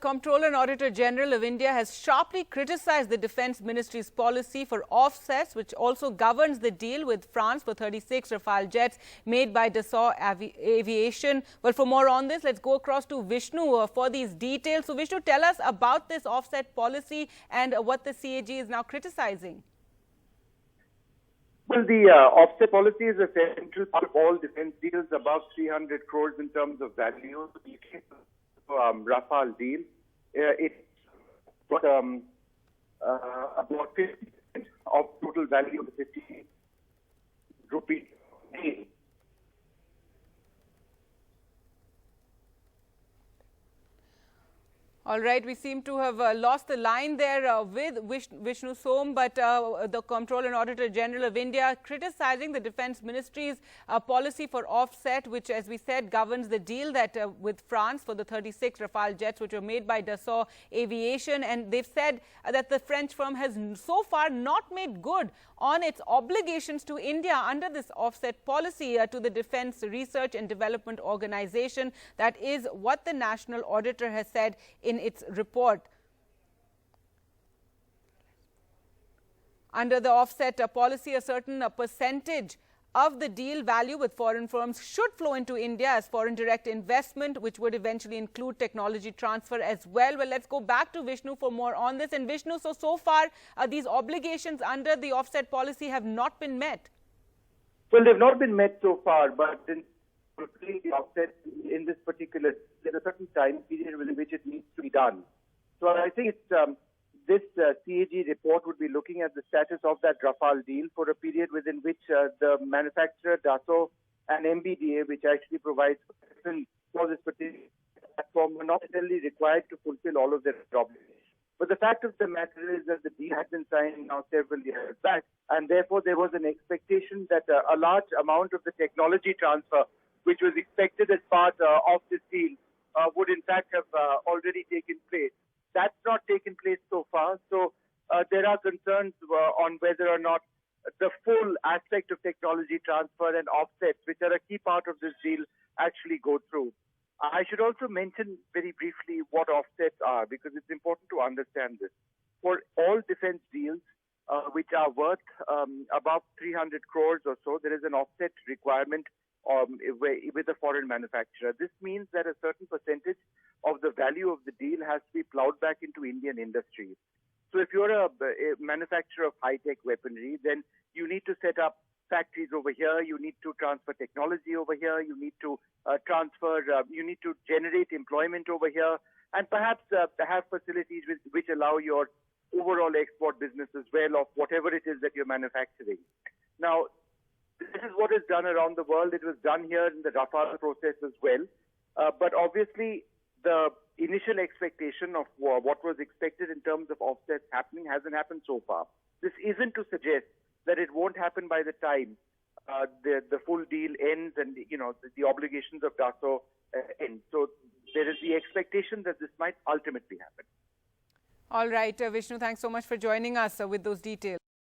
Comptroller and Auditor General of India has sharply criticized the Defence Ministry's policy for offsets, which also governs the deal with France for 36 Rafale jets made by Dassault Aviation. Well, for more on this, let's go across to Vishnu for these details. So, Vishnu, tell us about this offset policy and what the CAG is now criticizing. Well, the offset policy is a central part of all defence deals above 300 crores in terms of value. The Rafale deal, it's got about 50% of total value of the 50 rupee deal. All right, we seem to have lost the line there with Vishnu Som, but the Comptroller and Auditor General of India criticizing the Defence Ministry's policy for offset, which, as we said, governs the deal that with France for the 36 Rafale jets, which were made by Dassault Aviation. And they've said that the French firm has so far not made good on its obligations to India under this offset policy to the Defence Research and Development Organization. That is what the National Auditor has said in its report. Under the offset policy, a certain percentage of the deal value with foreign firms should flow into India as foreign direct investment, which would eventually include technology transfer as well. Well, let's go back to Vishnu for more on this. And Vishnu, so far, these obligations under the offset policy have not been met. Well, they've not been met so far, but in the offset in this particular, there's a certain time period within which it needs to be done. So I think it's this CAG report would be looking at the status of that Rafale deal for a period within which the manufacturer, Dassault, and MBDA, which actually provides for this particular platform, were not necessarily required to fulfill all of their obligations. But the fact of the matter is that the deal had been signed now several years back, and therefore there was an expectation that a large amount of the technology transfer, which was expected as part of this deal, would in fact have already taken place. That's not taken place so far. So there are concerns on whether or not the full aspect of technology transfer and offsets, which are a key part of this deal, actually go through. I should also mention very briefly what offsets are, because it's important to understand this. For all defense deals which are worth above 300 crores or so, there is an offset requirement with a foreign manufacturer. This means that a certain percentage of the value of the deal has to be plowed back into Indian industry. So if you're a manufacturer of high-tech weaponry, then you need to set up factories over here, you need to transfer technology over here, you need to you need to generate employment over here, and perhaps have facilities which allow your overall export business as well of whatever it is that you're manufacturing. Now, this is what is done around the world. It was done here in the Rafale process as well. But obviously, the initial expectation of what was expected in terms of offsets happening hasn't happened so far. This isn't to suggest that it won't happen by the time the full deal ends and the obligations of Dassault end. So there is the expectation that this might ultimately happen. All right, Vishnu, thanks so much for joining us with those details.